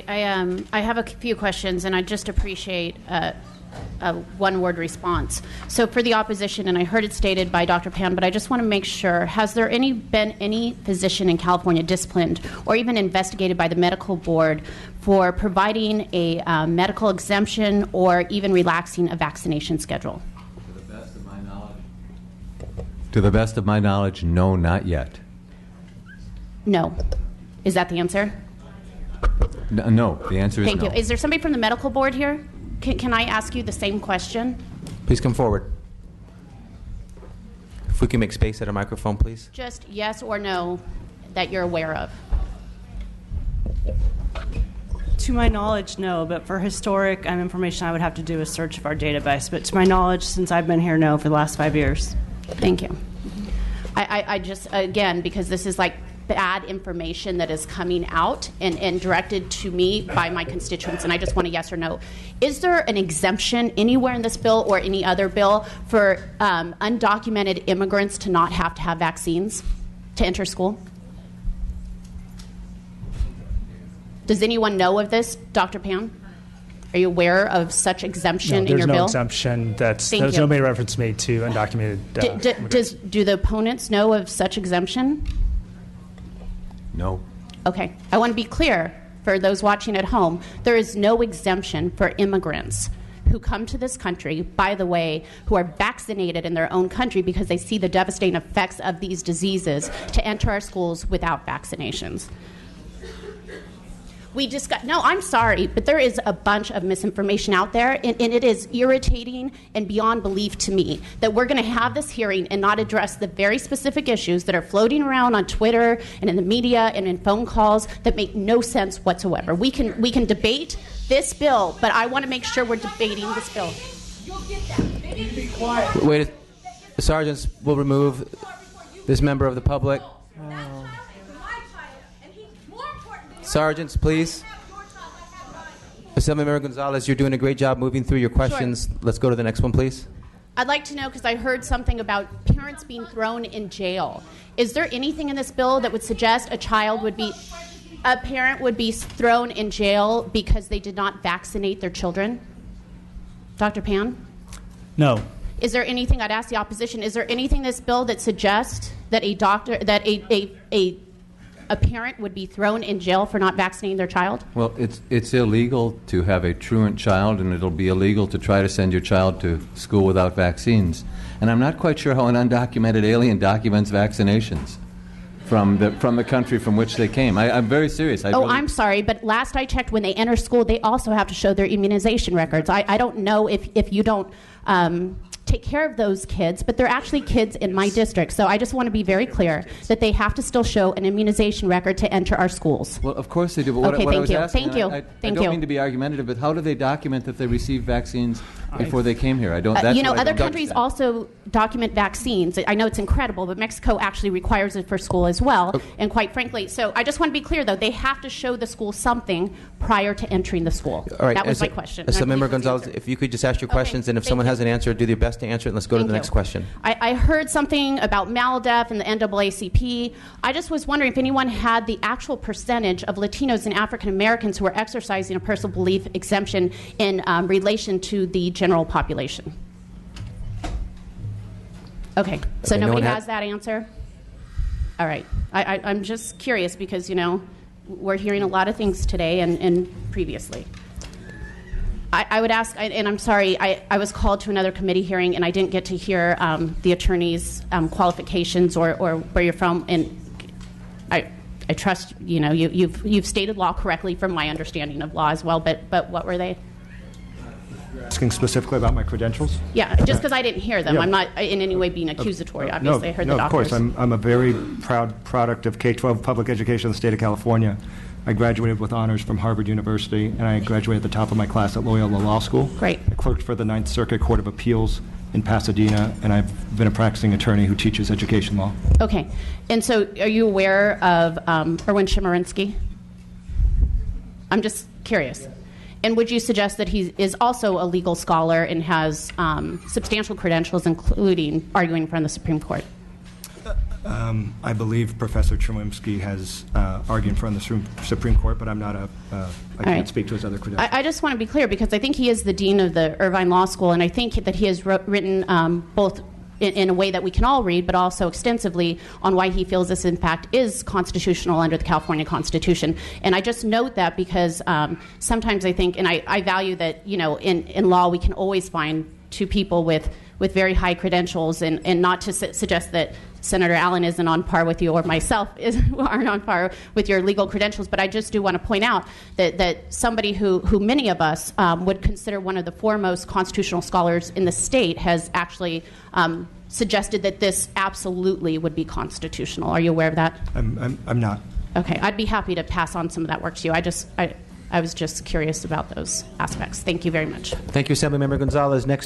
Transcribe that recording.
I have a few questions, and I just appreciate a one-word response. So for the opposition, and I heard it stated by Dr. Pan, but I just want to make sure, has there been any physician in California disciplined or even investigated by the medical board for providing a medical exemption or even relaxing a vaccination schedule? To the best of my knowledge, no, not yet. No. Is that the answer? No, the answer is no. Thank you. Is there somebody from the medical board here? Can I ask you the same question? Please come forward. If we can make space at a microphone, please. Just yes or no that you're aware of. To my knowledge, no, but for historic information, I would have to do a search of our database. But to my knowledge, since I've been here, no, for the last 5 years. Thank you. I just, again, because this is like bad information that is coming out and directed to me by my constituents, and I just want a yes or no. Is there an exemption anywhere in this bill or any other bill for undocumented immigrants to not have to have vaccines to enter school? Does anyone know of this, Dr. Pan? Are you aware of such exemption in your bill? There's no exemption. There's no reference made to undocumented. Do the opponents know of such exemption? No. Okay. I want to be clear for those watching at home. There is no exemption for immigrants who come to this country, by the way, who are vaccinated in their own country because they see the devastating effects of these diseases, to enter our schools without vaccinations. No, I'm sorry, but there is a bunch of misinformation out there, and it is irritating and beyond belief to me that we're going to have this hearing and not address the very specific issues that are floating around on Twitter and in the media and in phone calls that make no sense whatsoever. We can debate this bill, but I want to make sure we're debating this bill. You'll get that. You need to be quiet. Wait, the sergeants will remove this member of the public. Sergeants, please. Assemblymember Gonzalez, you're doing a great job moving through your questions. Sure. Let's go to the next one, please. I'd like to know, because I heard something about parents being thrown in jail. Is there anything in this bill that would suggest a parent would be thrown in jail because they did not vaccinate their children? Dr. Pan? No. Is there anything, I'd ask the opposition, is there anything in this bill that suggests that a parent would be thrown in jail for not vaccinating their child? Well, it's illegal to have a truant child, and it'll be illegal to try to send your child to school without vaccines. And I'm not quite sure how an undocumented alien documents vaccinations from the country from which they came. I'm very serious. I'm sorry, but last I checked, when they enter school, they also have to show their immunization records. I don't know if you don't take care of those kids, but they're actually kids in my district. So I just want to be very clear that they have to still show an immunization record to enter our schools. Well, of course they do. But okay, what I was you. asking, Thank you. I don't mean to be argumentative, but how do they document that they received vaccines before they came here? Other countries also document vaccines. I know it's incredible, but Mexico actually requires it for school as well. Okay. And quite frankly, so I just want to be clear, though, they have to show the school something prior to entering the school. All right. That was my question. Member Gonzalez, if you could just ask your questions, and if someone has an answer, do their best to answer it, and let's go to the next question. I heard something about MALDEF and the NAACP. I just was wondering if anyone had the actual percentage of Latinos and African Americans who are exercising a personal belief exemption in relation to the general population. Okay, so nobody has that answer? All right. I'm just curious because, we're hearing a lot of things today and previously. I would ask, and I'm sorry, I was called to another committee hearing and I didn't get to hear the attorney's qualifications or where you're from, and I trust you've stated law correctly from my understanding of law as well, but what were they? Asking specifically about my credentials? Yeah, just because I didn't hear them. Yeah. I'm not in any way being accusatory, obviously. I heard the doctors. Of course. I'm a very proud product of K-12 public education in the state of California. I graduated with honors from Harvard University, and I graduated at the top of my class at Loyola Law School. Great. I clerked for the Ninth Circuit Court of Appeals in Pasadena, and I've been a practicing attorney who teaches education law. Okay. And so are you aware of Erwin Chemerinsky? I'm just curious. And would you suggest that he is also a legal scholar and has substantial credentials, including arguing in front of the Supreme Court? I believe Professor Cherwimski has argued in front of the Supreme Court, but I'm not I can't right. speak to his other credentials. I just want to be clear because I think he is the dean of the Irvine Law School, and I think that he has written both in a way that we can all read, but also extensively on why he feels this, in fact, is constitutional under the California Constitution. And I just note that because sometimes I think, and I value that, in law we can always find two people with very high credentials, and not to suggest that Senator Allen isn't on par with you or myself aren't on par with your legal credentials, but I just do want to point out that somebody who many of us would consider one of the foremost constitutional scholars in the state has actually suggested that this absolutely would be constitutional. Are you aware of that? I'm not. Okay, I'd be happy to pass on some of that work to you. I was just curious about those aspects. Thank you very much. Thank you, Assemblymember Gonzalez. Next.